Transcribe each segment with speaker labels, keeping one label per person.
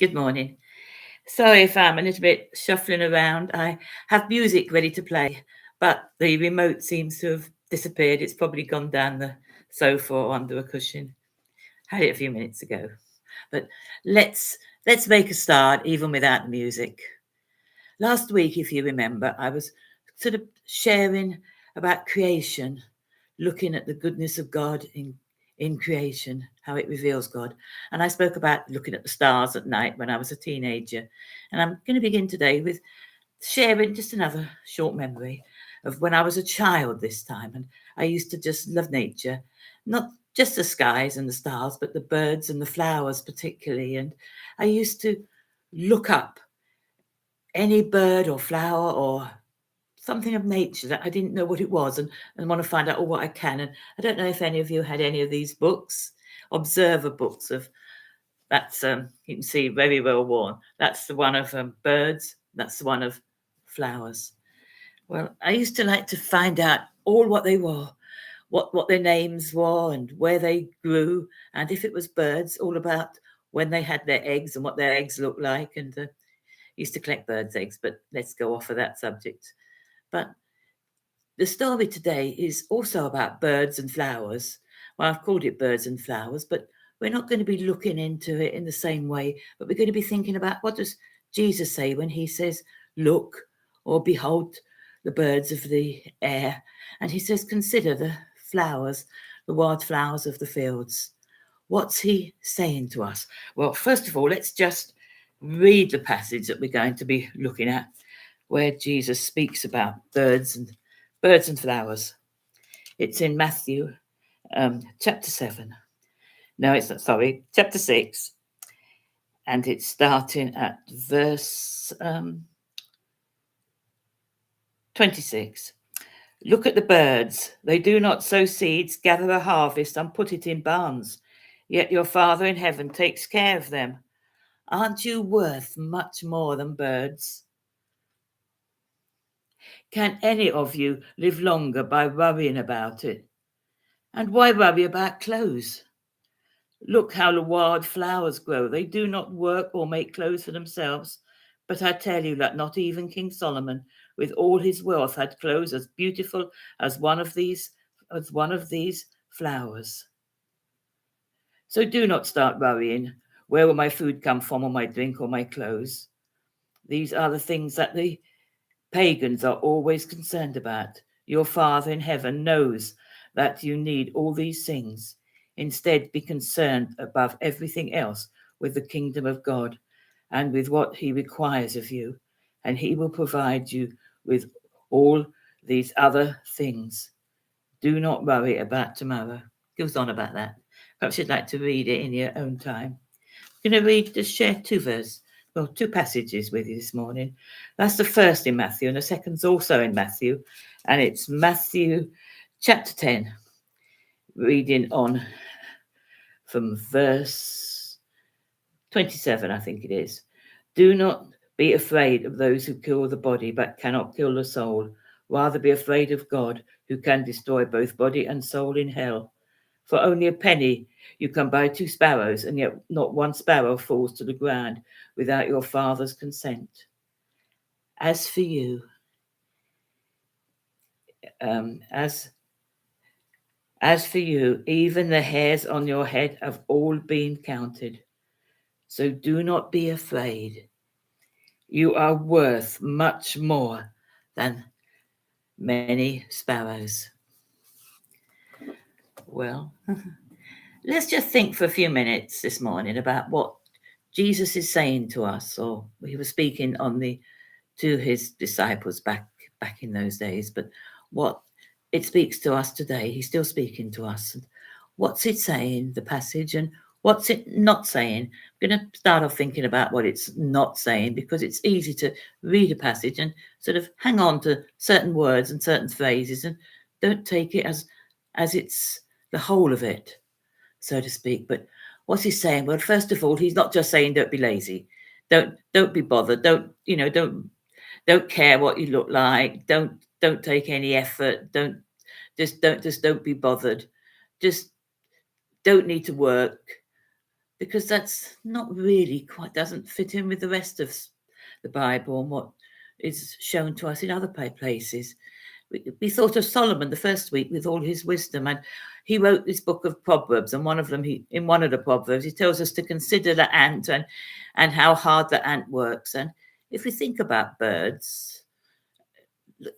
Speaker 1: Good morning. Sorry if I'm a little bit shuffling around. I have music ready to play, but the remote seems to have disappeared. It's probably gone down the sofa or under a cushion. Had it a few minutes ago. But let's let's make a start even without the music. Last week, if you remember, I was sort of sharing about creation, looking at the goodness of God in creation, how it reveals God. And I spoke about looking at the stars at night when I was a teenager. And I'm going to begin today with sharing just another short memory of when I was a child this time. And I used to just love nature, not just the skies and the stars, but the birds and the flowers particularly. And I used to look up any bird or flower or something of nature that I didn't know what it was and want to find out all what I can. And I don't know if any of you had any of these books, observer books of that's you can see very well worn. That's the one of birds. That's the one of flowers. Well, I used to like to find out all what they were, what their names were and where they grew, and if it was birds, all about when they had their eggs and what their eggs looked like. And used to collect birds' eggs, but let's go off of that subject. But the story today is also about birds and flowers. Well, I've called it birds and flowers, but we're not going to be looking into it in the same way, but we're going to be thinking about what does Jesus say when he says, look or behold the birds of the air. And he says, consider the flowers, the wild flowers of the fields. What's he saying to us? Well, first of all, let's just read the passage that we're going to be looking at, where Jesus speaks about birds and flowers. It's in Matthew chapter 7. No, it's not, sorry, chapter 6. And it's starting at verse 26. Look at the birds. They do not sow seeds, gather a harvest, and put it in barns. Yet your Father in heaven takes care of them. Aren't you worth much more than birds? Can any of you live longer by worrying about it? And why worry about clothes? Look how the wild flowers grow. They do not work or make clothes for themselves. But I tell you that not even King Solomon, with all his wealth, had clothes as beautiful as one of these flowers. So do not start worrying. Where will my food come from, or my drink, or my clothes? These are the things that the pagans are always concerned about. Your Father in heaven knows that you need all these things. Instead, be concerned above everything else with the kingdom of God and with what he requires of you, and he will provide you with all these other things. Do not worry about tomorrow. Goes on about that. Perhaps you'd like to read it in your own time. I'm going to just share two passages with you this morning. That's the first in Matthew, and the second's also in Matthew, and it's Matthew chapter 10, reading on from verse 27, I think it is. Do not be afraid of those who kill the body but cannot kill the soul. Rather be afraid of God, who can destroy both body and soul in hell. For only a penny you can buy 2 sparrows, and yet not one sparrow falls to the ground without your Father's consent. As for you, as for you, even the hairs on your head have all been counted. So do not be afraid. You are worth much more than many sparrows. Well, let's just think for a few minutes this morning about what Jesus is saying to us, or he was speaking to his disciples back in those days, but what it speaks to us today. He's still speaking to us. And what's it saying, the passage, and what's it not saying? I'm going to start off thinking about what it's not saying, because it's easy to read a passage and sort of hang on to certain words and certain phrases and don't take it as it's the whole of it, so to speak. But what's he saying? Well, first of all, he's not just saying don't be lazy, don't be bothered, don't care what you look like, don't take any effort, don't be bothered, just don't need to work, because that's not really quite, doesn't fit in with the rest of the Bible and what is shown to us in other places. We thought of Solomon the first week with all his wisdom, and he wrote this book of Proverbs, and one of the Proverbs, he tells us to consider the ant and how hard the ant works. And if we think about birds,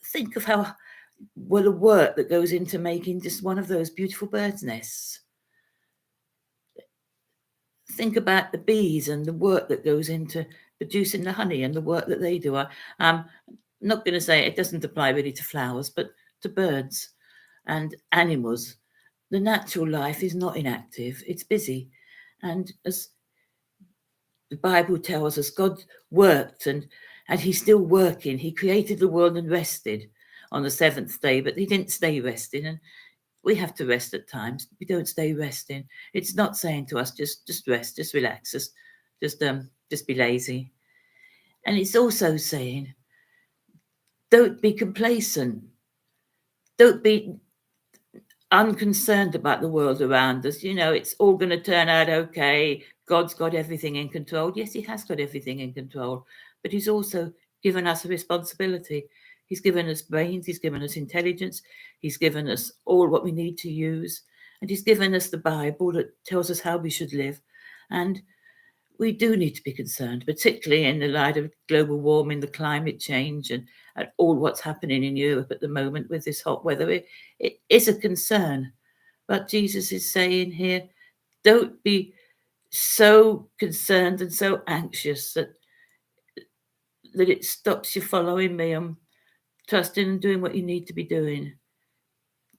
Speaker 1: think of how well the work that goes into making just one of those beautiful bird's nests. Think about the bees and the work that goes into producing the honey and the work that they do. I'm not going to say it doesn't apply really to flowers, but to birds and animals. The natural life is not inactive, it's busy. And as the Bible tells us, God worked and he's still working. He created the world and rested on the seventh day, but he didn't stay resting. And we have to rest at times. We don't stay resting. It's not saying to us, just rest, just relax, just be lazy. And it's also saying, don't be complacent. Don't be unconcerned about the world around us. You know, it's all going to turn out okay. God's got everything in control. Yes, he has got everything in control, but he's also given us a responsibility. He's given us brains, he's given us intelligence, he's given us all what we need to use, and he's given us the Bible that tells us how we should live. And we do need to be concerned, particularly in the light of global warming, the climate change, and all what's happening in Europe at the moment with this hot weather. It is a concern. But Jesus is saying here, don't be so concerned and so anxious that it stops you following me and trusting and doing what you need to be doing.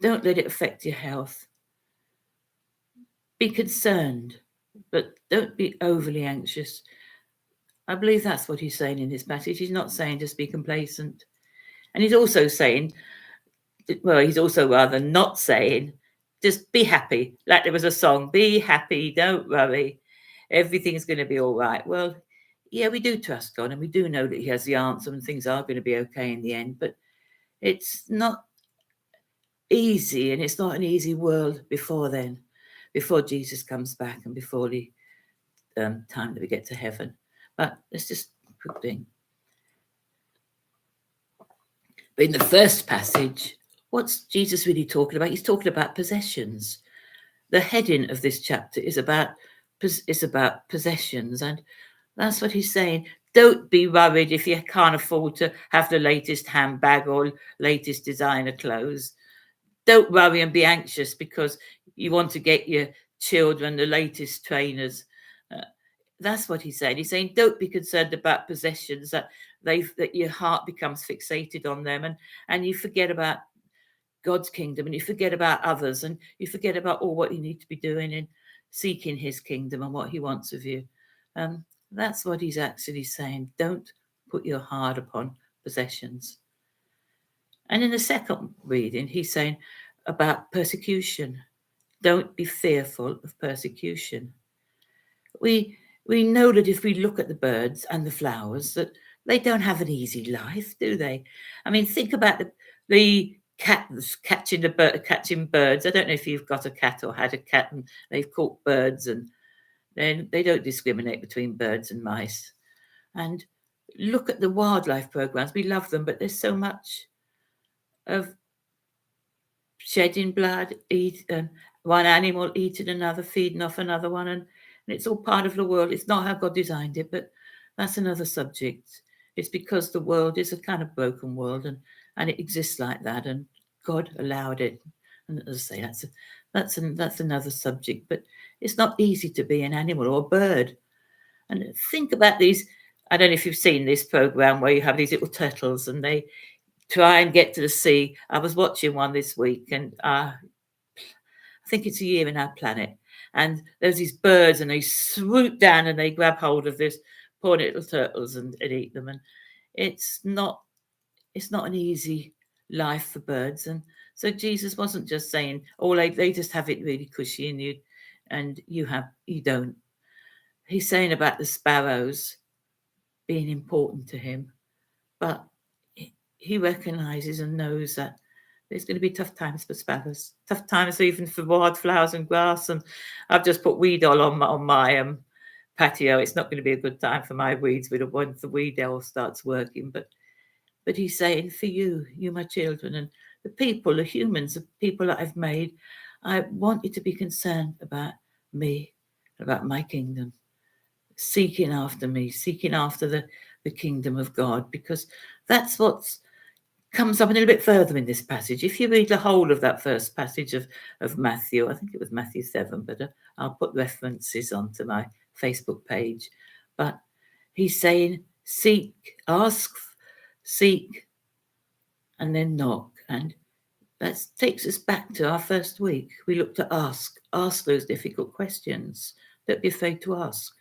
Speaker 1: Don't let it affect your health. Be concerned, but don't be overly anxious. I believe that's what he's saying in this passage. He's not saying just be complacent. And he's also saying, well, he's also rather not saying, just be happy. Like there was a song, be happy, don't worry. Everything's going to be all right. Well, yeah, we do trust God and we do know that he has the answer and things are going to be okay in the end. But it's not easy, and it's not an easy world before then, before Jesus comes back and before the time that we get to heaven. But let's just quick thing. But in the first passage, what's Jesus really talking about? He's talking about possessions. The heading of this chapter is about possessions, and that's what he's saying. Don't be worried if you can't afford to have the latest handbag or latest designer clothes. Don't worry and be anxious because you want to get your children the latest trainers. That's what he's saying. He's saying, don't be concerned about possessions, that your heart becomes fixated on them and you forget about God's kingdom and you forget about others and you forget about all what you need to be doing in seeking his kingdom and what he wants of you. That's what he's actually saying. Don't put your heart upon possessions. And in the second reading, he's saying about persecution. Don't be fearful of persecution. We know that if we look at the birds and the flowers, that they don't have an easy life, do they? I mean, think about the cats catching birds. I don't know if you've got a cat or had a cat and they've caught birds, and then they don't discriminate between birds and mice. And look at the wildlife programs. We love them, but there's so much of shedding blood, one animal eating another, feeding off another one, and it's all part of the world. It's not how God designed it, but that's another subject. It's because the world is a kind of broken world, and it exists like that, and God allowed it. And as I say, that's another subject. But it's not easy to be an animal or a bird. And think about these. I don't know if you've seen this program where you have these little turtles and they try and get to the sea. I was watching one this week, and I think it's A Year in Our Planet. And there's these birds, and they swoop down and they grab hold of this poor little turtles and eat them. And it's not an easy life for birds. And so Jesus wasn't just saying, oh, they just have it really cushy and you don't. He's saying about the sparrows being important to him, but he recognizes and knows that There's going to be tough times for sparrows, tough times even for wildflowers and grass. And I've just put weed oil on my patio. It's not going to be a good time for my weeds once the weed oil starts working. But he's saying, for you, my children, and the people, the humans, the people that I've made, I want you to be concerned about me, about my kingdom, seeking after me, seeking after the kingdom of God, because that's what's comes up a little bit further in this passage. If you read the whole of that first passage of Matthew, I think it was Matthew 7, but I'll put references onto my Facebook page. But he's saying, seek, ask, seek, and then knock. And that takes us back to our first week. We looked at ask those difficult questions. Don't be afraid to ask.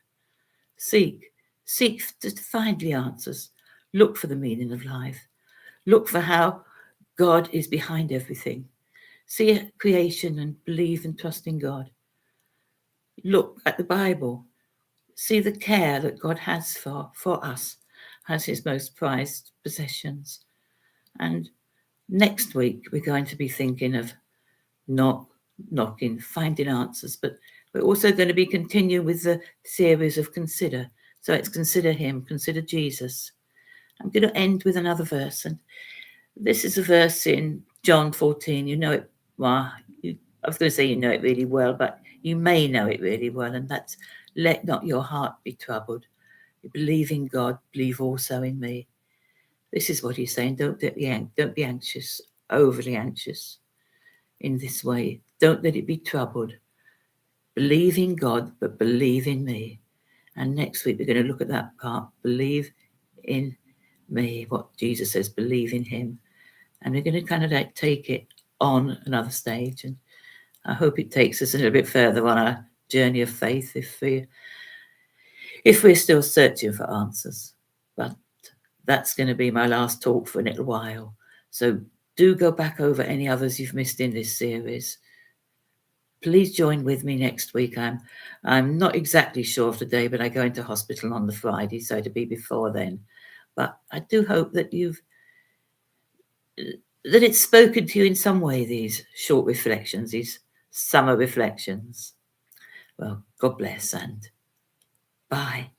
Speaker 1: Seek to find the answers. Look for the meaning of life. Look for how God is behind everything. See creation and believe and trust in God. Look at the Bible. See the care that God has for us as his most prized possessions. And next week, we're going to be thinking of knocking, finding answers, but we're also going to be continuing with the series of consider. So it's consider him, consider Jesus. I'm going to end with another verse, and this is a verse in John 14. You know it, well, I was going to say you know it really well, but you may know it really well, and that's, let not your heart be troubled. You believe in God, believe also in me. This is what he's saying. Don't be anxious, overly anxious in this way. Don't let it be troubled. Believe in God, but believe in me. And next week, we're going to look at that part. Believe in me, what Jesus says, believe in him. And we're going to kind of like take it on another stage. And I hope it takes us a little bit further on our journey of faith if we're still searching for answers. But that's going to be my last talk for a little while. So do go back over any others you've missed in this series. Please join with me next week. I'm not exactly sure of the day, but I go into hospital on the Friday, so to be before then. But I do hope that that it's spoken to you in some way, these short reflections, these summer reflections. Well, God bless and bye.